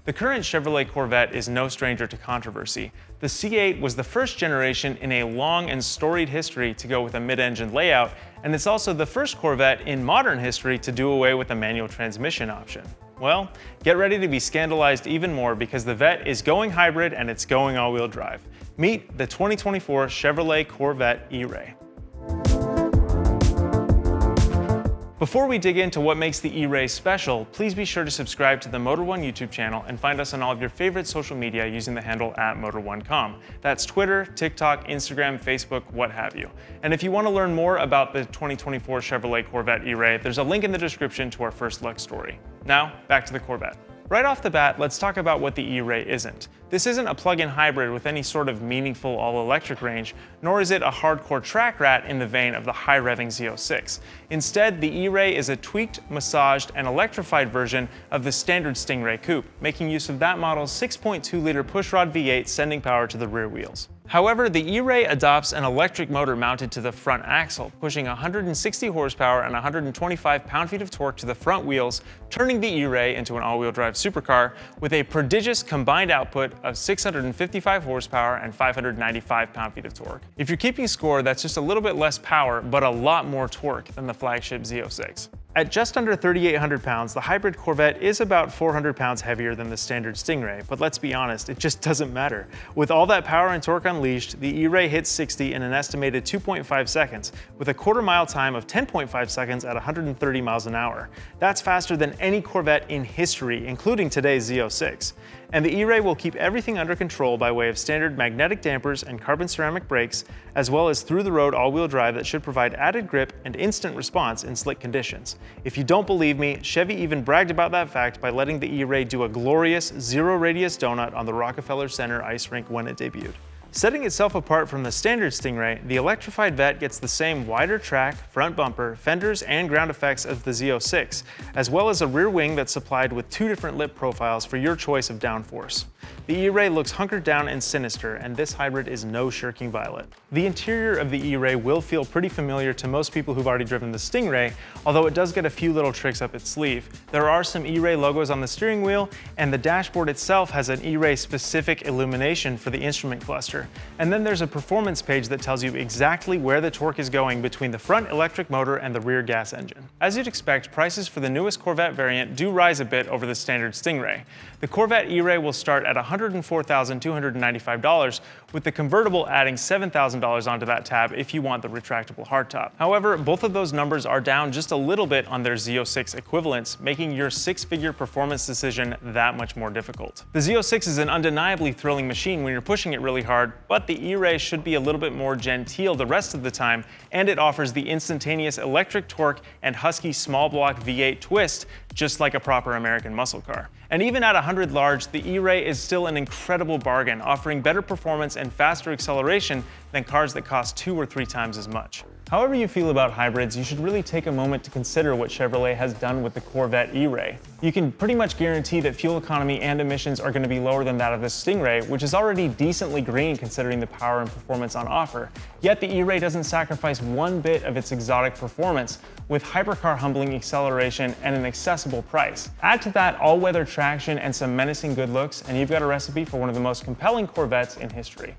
The current Chevrolet Corvette is no stranger to controversy. The C8 was the first generation in a long and storied history to go with a mid-engine layout, and it's also the first Corvette in modern history to do away with a manual transmission option. Well, get ready to be scandalized even more because the Vette is going hybrid and it's going all-wheel drive. Meet the 2024 Chevrolet Corvette E-Ray. Before we dig into what makes the E-Ray special, please be sure to subscribe to the Motor1 YouTube channel and find us on all of your favorite social media using the handle @Motor1.com. That's Twitter, TikTok, Instagram, Facebook, what have you. And if you want to learn more about the 2024 Chevrolet Corvette E-Ray, there's a link in the description to our first look story. Now, back to the Corvette. Right off the bat, let's talk about what the E-Ray isn't. This isn't a plug-in hybrid with any sort of meaningful all-electric range, nor is it a hardcore track rat in the vein of the high-revving Z06. Instead, the E-Ray is a tweaked, massaged, and electrified version of the standard Stingray coupe, making use of that model's 6.2-liter pushrod V8 sending power to the rear wheels. However, the E-Ray adopts an electric motor mounted to the front axle, pushing 160 horsepower and 125 pound-feet of torque to the front wheels, turning the E-Ray into an all-wheel drive supercar with a prodigious combined output of 655 horsepower and 595 pound-feet of torque. If you're keeping score, that's just a little bit less power, but a lot more torque than the flagship Z06. At just under 3,800 pounds, the hybrid Corvette is about 400 pounds heavier than the standard Stingray, but let's be honest, it just doesn't matter. With all that power and torque unleashed, the E-Ray hits 60 in an estimated 2.5 seconds, with a quarter-mile time of 10.5 seconds at 130 miles an hour. That's faster than any Corvette in history, including today's Z06. And the E-Ray will keep everything under control by way of standard magnetic dampers and carbon ceramic brakes, as well as through-the-road all-wheel drive that should provide added grip and instant response in slick conditions. If you don't believe me, Chevy even bragged about that fact by letting the E-Ray do a glorious zero-radius donut on the Rockefeller Center ice rink when it debuted. Setting itself apart from the standard Stingray, the electrified Vette gets the same wider track, front bumper, fenders, and ground effects as the Z06, as well as a rear wing that's supplied with two different lip profiles for your choice of downforce. The E-Ray looks hunkered down and sinister, and this hybrid is no shirking violet. The interior of the E-Ray will feel pretty familiar to most people who've already driven the Stingray, although it does get a few little tricks up its sleeve. There are some E-Ray logos on the steering wheel, and the dashboard itself has an E-Ray specific illumination for the instrument cluster. And then there's a performance page that tells you exactly where the torque is going between the front electric motor and the rear gas engine. As you'd expect, prices for the newest Corvette variant do rise a bit over the standard Stingray. The Corvette E-Ray will start at $104,295, with the convertible adding $7,000 onto that tab if you want the retractable hardtop. However, both of those numbers are down just a little bit on their Z06 equivalents, making your six-figure performance decision that much more difficult. The Z06 is an undeniably thrilling machine when you're pushing it really hard, but the E-Ray should be a little bit more genteel the rest of the time, and it offers the instantaneous electric torque and husky small block V8 twist, just like a proper American muscle car. And even at 100 large, the E-Ray is still an incredible bargain, offering better performance and faster acceleration than cars that cost 2 or 3 times as much. However you feel about hybrids, you should really take a moment to consider what Chevrolet has done with the Corvette E-Ray. You can pretty much guarantee that fuel economy and emissions are going to be lower than that of the Stingray, which is already decently green considering the power and performance on offer. Yet the E-Ray doesn't sacrifice one bit of its exotic performance, with hypercar humbling acceleration and an accessible price. Add to that all-weather traction and some menacing good looks, and you've got a recipe for one of the most compelling Corvettes in history.